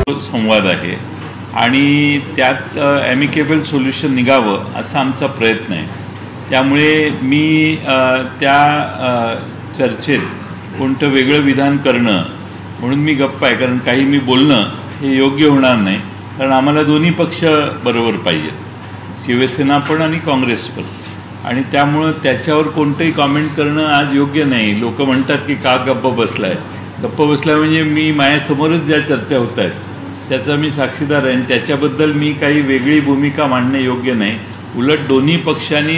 संवाद आहे आणि त्यात ॲमिकेबल सोल्युशन निघावं असा आमचा प्रयत्न आहे. त्यामुळे मी त्या चर्चेत कोणतं वेगळं विधान करणं म्हणून मी गप्प आहे, कारण काही मी बोलणं हे योग्य होणार नाही, कारण आम्हाला दोन्ही पक्ष बरोबर पाहिजेत, शिवसेना पण आणि काँग्रेस पण, आणि त्यामुळं त्याच्यावर कोणतंही कॉमेंट करणं आज योग्य नाही. लोक म्हणतात की का गप्प बसलाय. गप्प बसला म्हणजे मी माझ्यासमोरच ज्या चर्चा होत आहेत त्याचा मी साक्षीदार आहे आणि त्याच्याबद्दल मी काही वेगळी भूमिका मांडणे योग्य नाही. उलट दोन्ही पक्षांनी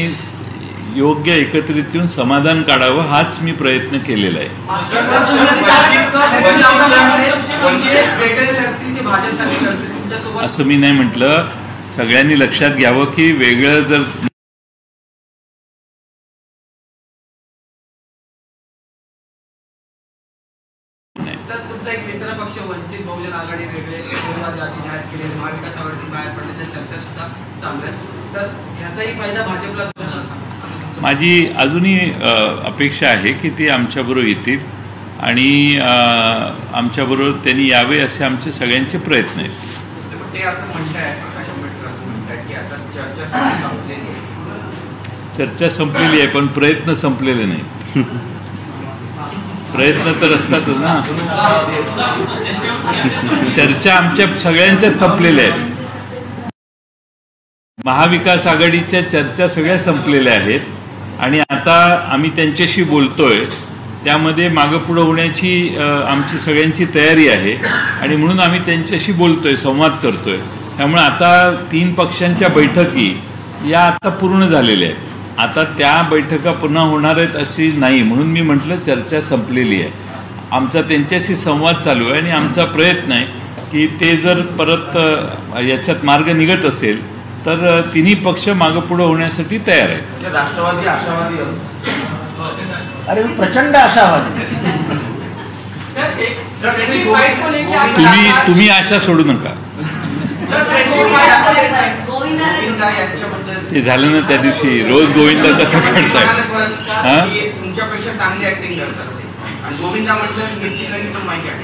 योग्य एकत्रित येऊन समाधान काढावं हाच मी प्रयत्न केलेला आहे. असं मी नाही म्हटलं. सगळ्यांनी लक्षात घ्यावं की वेगळं जर एक मित्र पक्ष वंचित बहुजन आघाडी वेगळे जाहीर केले, महाविकास आघाडीतून बाहेर पडण्याच्या चर्चा सुद्धा चालू आहे, तर ह्याचाही फायदा भाजपला होणार. माझी अजूनही अपेक्षा आहे की ते आमच्याबरोबर येतील आणि आमच्याबरोबर त्यांनी यावे असे आमचे सगळ्यांचे प्रयत्न आहेत. ते असं म्हणताय, प्रकाश आंबेडकर असं म्हणताय की आता चर्चा संपलेली आहे. चर्चा संपलेली आहे पण प्रयत्न संपलेले नाही. प्रयत्न तर असतातच ना. चर्चा आमच्या सगळ्यांच्या संपलेल्या आहेत. महाविकास आघाडीच्या चर्चा सगळ्या संपलेल्या आहेत आणि आता आम्ही त्यांच्याशी बोलतोय. त्यामध्ये मागं पुढं होण्याची आमची सगळ्यांची तयारी आहे आणि म्हणून आम्ही त्यांच्याशी बोलतोय, संवाद करतोय. त्यामुळे आता 3 पक्षांच्या बैठकी या आता पूर्ण झालेल्या आहेत. आता त्या बैठका पुन्हा होणार आहेत अशी नाही, म्हणून मी म्हटलं चर्चा संपलेली आहे. आमचा त्यांच्याशी संवाद चालू आहे आणि आमचा प्रयत्न आहे की ते जर परत याच्यात मार्ग निघत असेल तर तिन्ही पक्ष मागं पुढं होण्यासाठी तयार आहेत. राष्ट्रवादी आशावादी, अरे प्रचंड आशावादी. तुम्ही आशा सोडू नका. ते झालं ना त्या दिवशी. रोज गोविंदा कसं करताय? हां, तुमच्यापेक्षा चांगली ऍक्टिंग करतात आणि गोविंदा म्हटलं मिरची लगी पण माहिती आहे.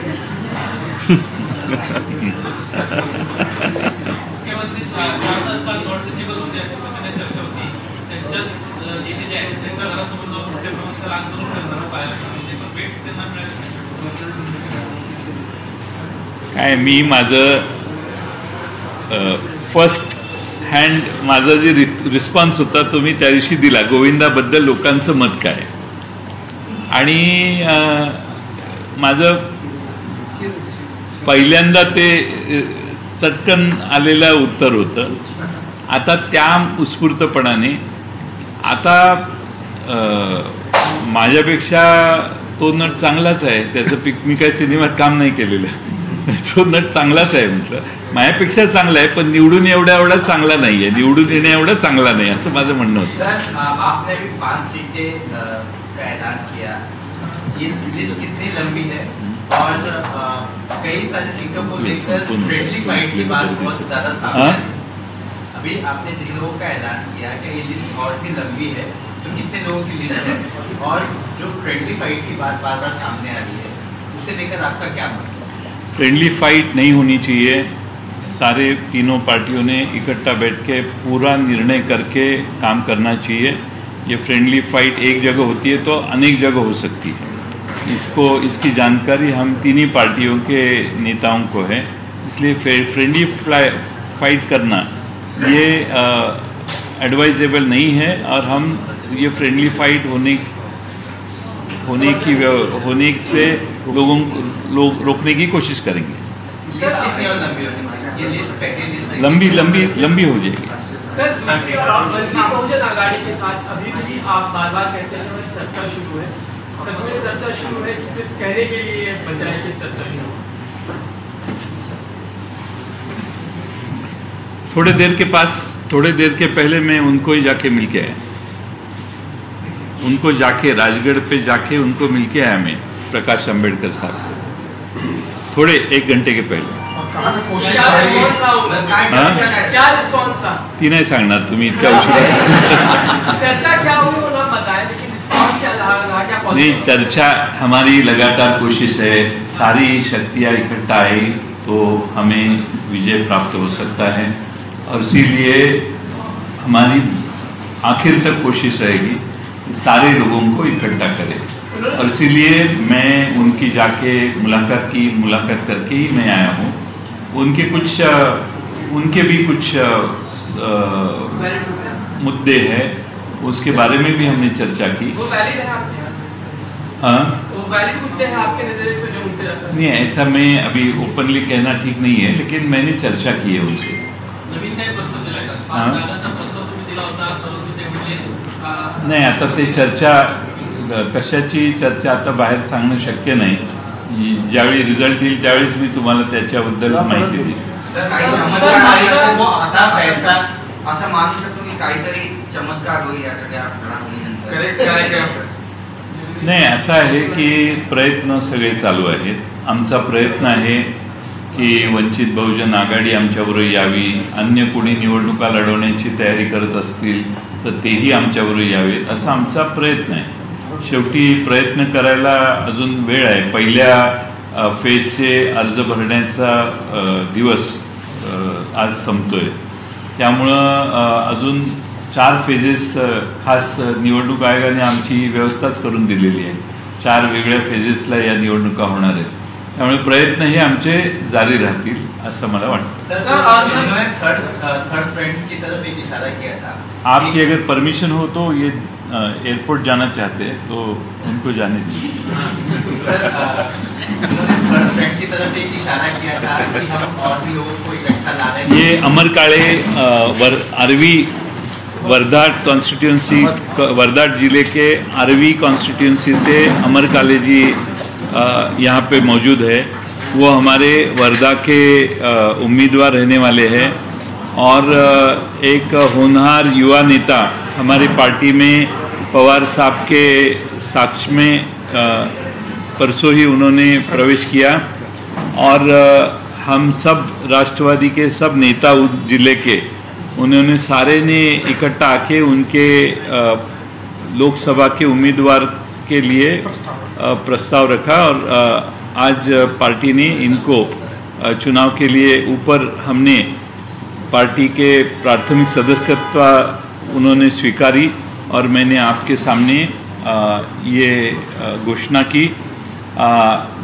काय मी माझं फर्स्ट हँड माझा जे रिस्पॉन्स होता तो मी त्या दिवशी दिला. गोविंदाबद्दल लोकांचं मत काय आणि माझं पहिल्यांदा ते चटकन आलेलं उत्तर होतं. आता त्या उत्स्फूर्तपणाने आता माझ्यापेक्षा तो नट चांगलाच आहे. त्याचं मी काही सिनेमात काम नाही केलेलं. तो नट चांगलाच आहे म्हटलं. माझ्यापेक्षा चांगला आहे पण निवडून एवढा चांगला नाही आहे. निवडून येण्या एवढा चांगला नाही असं माझं म्हणणं होतं. आपने भी 5 सीटें का ऐलान किया. ये लिस्ट कितनी लंबी है और कई सारी सीटों को लेकर फ्रेंडली फाइट की बात बहुत ज्यादा सामने है. अभी आपने जिन लोगों का ऐलान किया कि ये लिस्ट और भी लंबी है, तो कितने लोगों की लिस्ट है और जो फ्रेंडली फाइट की बात बार बार सामने आ रही है उसे लेकर आपका क्या मत? फ्रेंडली फाइट नहीं होनी चाहिए. सारे तीनों पार्टियों ने इकट्ठा बैठ के पूरा निर्णय करके काम करना चाहिए. ये फ्रेंडली फाइट एक जगह होती है तो अनेक जगह हो सकती है. इसकी जानकारी हम तीनों पार्टियों के नेताओं को है. इसलिए फ्रेंडली फाइट करना ये एडवाइजेबल नहीं है और हम ये फ्रेंडली फाइट होने से लोग रोकने की कोशिश करेंगे. लंबी हो जाएगी. सर, बहुजन आघाड़ी के साथ अभी भी आप बार-बार कहते हैं कि चर्चा शुरू है. सच में चर्चा शुरू है, सिर्फ कहने के लिए बजाय कि चर्चा शुरू. थोड़े देर के पहले मैं उनको ही जाके मिल के आया. उनको जाके राजगढ़ पे जाके उनको मिल के आया मैं, प्रकाश आंबेडकर साहब को, थोड़े 1 घंटे के पहले. क्या रिस्पॉन्स था? ती नाही सांगणार तुम्ही इतक्या उशिरा. चर्चा क्या हुई वो ना बताएं, लेकिन रिस्पॉन्स क्या रहा, क्या? नहीं, चर्चा हमारी लगातार कोशिश है. सारी शक्तियाँ इकट्ठा आई तो हमें विजय प्राप्त हो सकता है। और इसीलिए हमारी आखिर तक कोशिश रहेगी कि सारे लोगों को इकट्ठा करें। और इसीलिए मैं उनकी जाके मुलाकात करके ही मैं आया हूँ। उनके भी कुछ मुद्दे हैं, उसके बारे में भी हमने चर्चा की। वो वैलिड है आपके? हाँ, वो वैलिड मुद्दे हैं आपके नजरिए से जो मुद्दे रखते हैं? नहीं, ऐसा मैं अभी ओपनली कहना ठीक नहीं है, लेकिन मैंने चर्चा की है उनसे। नाही, आता ते चर्चा कशाची चर्चा आता बाहेर सांगणं शक्य नाही। ज्यावेळी रिझल्ट येईल त्यावेळेस मी तुम्हाला त्याच्याबद्दल माहिती देईन। असं मानू शकतो की काहीतरी चमत्कार होईल या सगळ्या घडामोडीनंतर? नाही, असं आहे की प्रयत्न सगळे चालू आहेत। आमचा प्रयत्न आहे की वंचित बहुजन आघाडी आमच्याबरोबर यावी, अन्य कोणी निवडणुका लढवण्याची तयारी करत असतील तर तेही आमच्याबरोबर यावेत, असा आमचा प्रयत्न आहे। शेवटी प्रयत्न करायला अजून वेळ आहे। पहिल्या फेजचे अर्ज भरण्याचा दिवस आज संपतोय, त्यामुळं अजून 4 फेजेस खास निवडणूक आयोगाने आमची व्यवस्थाच करून दिलेली आहे। 4 वेगळ्या फेजेसला या निवडणुका होणार आहेत, त्यामुळे प्रयत्न हे आमचे जारी राहतील असं मला वाटतं। थर्ड फ्रंट की तरफ एक इशारा किया था। आपकी अगर परमिशन हो तो ये एयरपोर्ट जाना चाहते हैं तो उनको जाने दीजिए। थर्ड फ्रंट की तरफ एक इशारा किया था कि हम और भी लोगों को इकट्ठा ला रहे हैं। ये अमर काळे आरवी वर्धा कॉन्स्टिट्यूंसी, वर्धा जिले के आरवी कॉन्स्टिट्यूंसी से अमर काले जी यहाँ पे मौजूद है। वो हमारे वर्धा के उम्मीदवार रहने वाले हैं और एक होनहार युवा नेता हमारी पार्टी में पवार साहब के साक्ष में परसों ही उन्होंने प्रवेश किया और हम सब राष्ट्रवादी के सब नेता उस जिले के उन्होंने सारे ने इकट्ठा आके उनके लोकसभा के उम्मीदवार के लिए प्रस्ताव रखा और आज पार्टी ने इनको चुनाव के लिए ऊपर हमने पार्टी के प्राथमिक सदस्यत्व उन्होंने स्वीकारी और मैंने आपके सामने ये घोषणा की।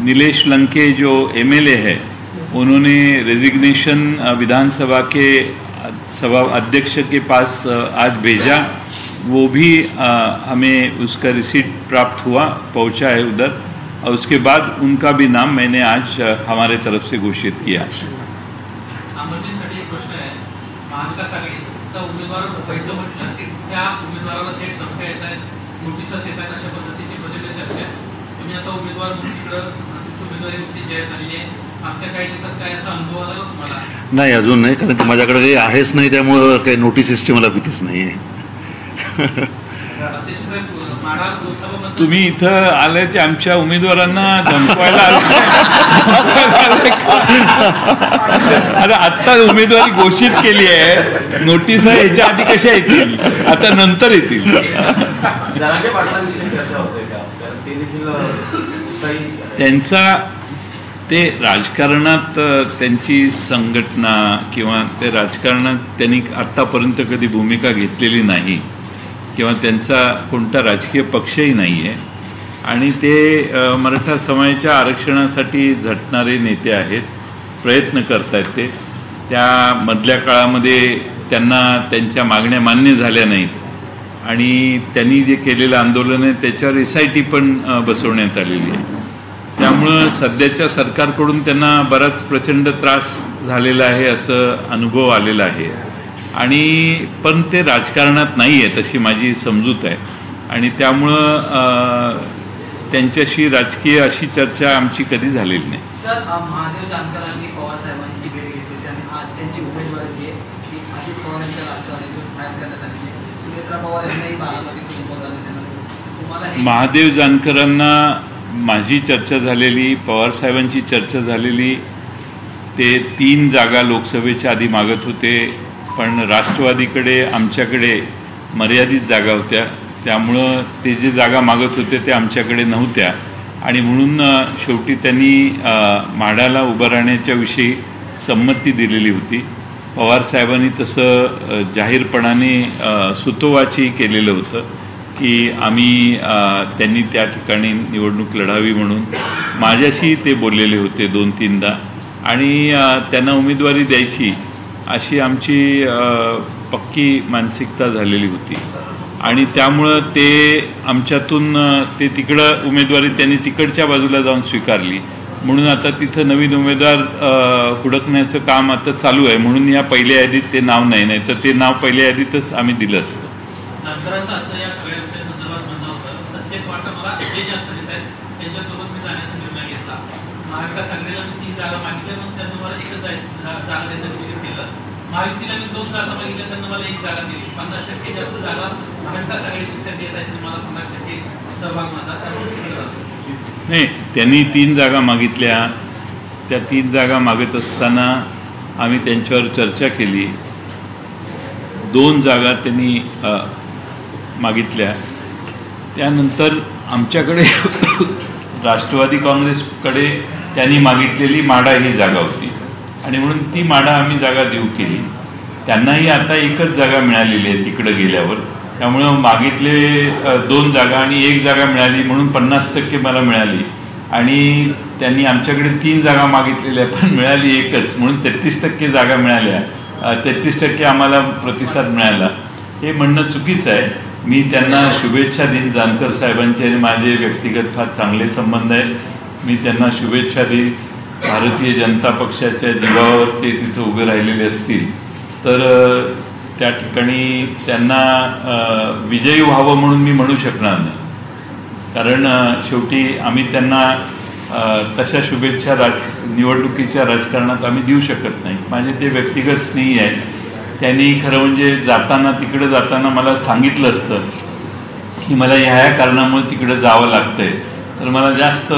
नीलेश लंके जो एमएलए है उन्होंने रेजिग्नेशन विधानसभा के सभा अध्यक्ष के पास आज भेजा, वो भी हमें उसका रिसीट प्राप्त हुआ, पहुंचा है उधर, और उसके बाद उनका भी नाम मैंने आज हमारे तरफ से घोषित किया। महाविकास आघाडीचा उमेदवार व्हायचं म्हटलं की त्या उमेदवाराला थेट धमक्या येत आहेत, नोटिसच येत आहेत, अशा पद्धतीची प्रचंड चर्चा आहे। तुम्ही आता उमेदवार म्हणून तिकडं तुमची उमेदवारी नुकतीच जाहीर झालेली आहे, मागच्या काही दिवसात काय असा अनुभव आला का तुम्हाला? नाही, अजून नाही, कारण की माझ्याकडे काही आहेच नाही, त्यामुळं काही नोटीस मला भीतीच नाही आहे। तुम्ही इथं आले ते आमच्या उमेदवारांना धमकवायला अरे आत्ता उमेदवारी घोषित केली आहे, नोटीस याच्या आधी कशा येतील, आता नंतर येतील। त्यांचा ते राजकारणात त्यांची संघटना किंवा ते राजकारणात त्यांनी आत्तापर्यंत कधी भूमिका घेतलेली नाही किंवा त्यांचा कोणता राजकीय पक्षही नाही आहे आणि ते मराठा समाजाच्या आरक्षणासाठी झटणारे नेते आहेत, प्रयत्न करत आहेत। ते त्या मधल्या काळामध्ये त्यांना त्यांच्या मागण्या मान्य झाल्या नाहीत आणि त्यांनी जे केलेलं आंदोलन आहे त्याच्यावर SIT पण बसवण्यात आलेली आहे। त्यामुळं सध्याच्या सरकारकडून त्यांना बराच प्रचंड त्रास झालेला आहे असं अनुभव आलेला आहे आणि पण ते राजकारणात नाही आहेत अशी माझी समजूत आहे आणि त्यामुळं त्यांच्याशी राजकीय अशी चर्चा आमची कधी झालेली नाही। सर, महादेव जानकरांनी पवार साहेबांची भेट घेतली आणि आज त्यांची उमेदवारी जी आहे ती अजित पवारांच्या राष्ट्रवादीतून फायर करण्यात आली आहे। सुनेत्रा पवार यांनाही बारामतीतून बोलावलं। महादेव जानकरांना माझी चर्चा झालेली, पवार साहेबांची चर्चा झालेली, ते 3 जागा लोकसभेच्या आधी मागत होते, पण राष्ट्रवादीकडे आमच्याकडे मर्यादित जागा होत्या, त्यामुळं ते जे जागा मागत होते ते आमच्याकडे नव्हत्या आणि म्हणून शेवटी त्यांनी माढ्याला उभं राहण्याच्या विषयी संमती दिलेली होती. पवारसाहेबांनी तसं जाहीरपणाने सुतोवाची केलेलं होतं की आम्ही त्यांनी त्या ठिकाणी निवडणूक लढावी म्हणून. माझ्याशी ते बोललेले होते 2-3दा आणि त्यांना उमेदवारी द्यायची अशी आमची पक्की मानसिकता झालेली होती आणि त्यामुळं ते आमच्यातून ते तिकडं उमेदवारी त्यांनी तिकडच्या बाजूला जाऊन स्वीकारली. म्हणून आता तिथं नवीन उमेदवार हुडकण्याचं काम आता चालू आहे. म्हणून या पहिल्या यादीत ते नाव नाही तर ते नाव पहिल्या यादीतच आम्ही दिलं असतं. नंतरचं असं या सगळ्या विषयासंदर्भात म्हणणं होतं, सत्तेत वाटतं मला जे जास्त देत आहेत त्यांच्यासोबत मी जाण्याचा निर्णय घेतला. महाविकास आघाडीला मी 3 जागा मागितल्या, मग त्यांना मला एकच जागा द्यायचा निश्चित केलं. महायुतीला मी 2 जागा मागितल्या, त्यांना मला 1 जागा दिली. 50% जास्त जागा महाविकास आघाडीपेक्षा देत आहेत, मला 50% सहभाग माझा नाही. त्यांनी 3 जागा मागितल्या. त्या 3 जागा मागत असताना आम्ही त्यांच्यावर चर्चा केली. 2 जागा त्यांनी मागितल्या. त्यानंतर आमच्याकडे राष्ट्रवादी काँग्रेसकडे त्यांनी मागितलेली माढा ही जागा होती आणि म्हणून ती माढा आम्ही जागा देऊ केली. त्यांनाही आता एकच जागा मिळालेली आहे तिकडं गेल्यावर. त्यामुळं मागितले 2 जागा आणि 1 जागा मिळाली म्हणून 50% मला मिळाली आणि त्यांनी आमच्याकडे 3 जागा मागितलेल्या पण मिळाली एकच म्हणून 33% जागा मिळाल्या. 33% आम्हाला प्रतिसाद मिळाला. हे म्हणणं चुकीचं आहे. मी त्यांना शुभेच्छा देईन. जानकर साहेबांचे आणि माझे व्यक्तिगत फार चांगले संबंध आहेत. मी त्यांना शुभेच्छा देईन. भारतीय जनता पक्षाच्या जीवावर ते तिथं उभे राहिलेले असतील तर त्या ठिकाणी त्यांना विजयी व्हावं म्हणून मी म्हणू शकणार नाही. कारण शेवटी आम्ही त्यांना तशा शुभेच्छा निवडणुकीच्या राजकारणात आम्ही देऊ शकत नाही. माझे ते व्यक्तिगत स्नेही आहे. त्यांनी खरं म्हणजे तिकडं जाताना मला सांगितलं असतं की मला ह्या कारणामुळे तिकडं जावं लागतंय तर मला जास्त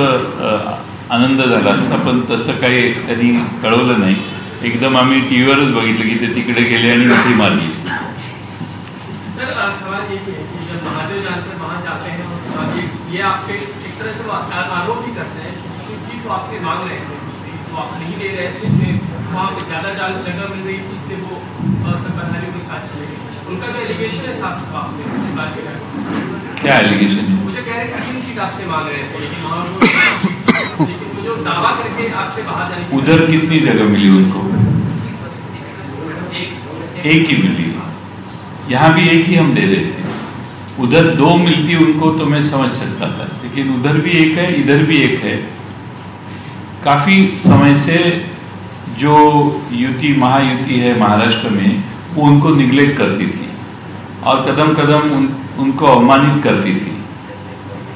आनंद झाला असता. पण तसं काही त्यांनी कळवलं नाही. एकदम आम्ही टीव्हीवरच बघितलं की ते तिकडे गेले आणि उठी मारली. सर सवाल ये है कि जब महादेव जानकर वहाँ जाते हैं और ये आपके एक तरह से आरोप भी करते हैं कि सीट तो आपसे मांग रहे थे, सीट तो आप नहीं दे रहे थे, वहाँ पे ज़्यादा जगह मिल रही थी इसलिए वो सरकारियों के साथ चले गए. उनका जो एलिगेशन है साफ साफ क्या एलिगेशन है? मुझे कह रहे हैं 3 सीट आपसे मांग रहे थे लेकिन वहाँ लेकिन वो जो दावा करके आपसे बाहर जाने. उधर कितनी जगह मिली उनको? एक ही मिली. यहाँ भी एक ही हम दे रहे थे. उधर 2 मिलती उनको तो मैं समझ सकता था, लेकिन उधर भी एक है इधर भी एक है. काफ़ी समय से जो युति महायुति है महाराष्ट्र में वो उनको निगलेक्ट करती थी और कदम कदम उनको अवमानित करती थी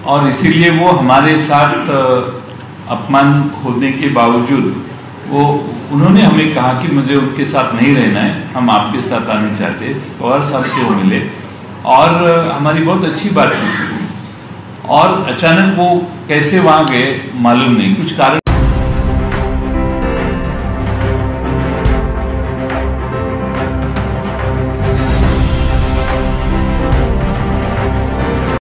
और इसीलिए वो हमारे साथ अपमान होने के बावजूद उन्होंने हमें कहा कि मुझे उनके साथ नहीं रहना है, हम आपके साथ आना चाहते हैं. पवार साहब से वो मिले और हमारी बहुत अच्छी बात हुई और अचानक वो कैसे वहाँ गए मालूम नहीं. कुछ कारण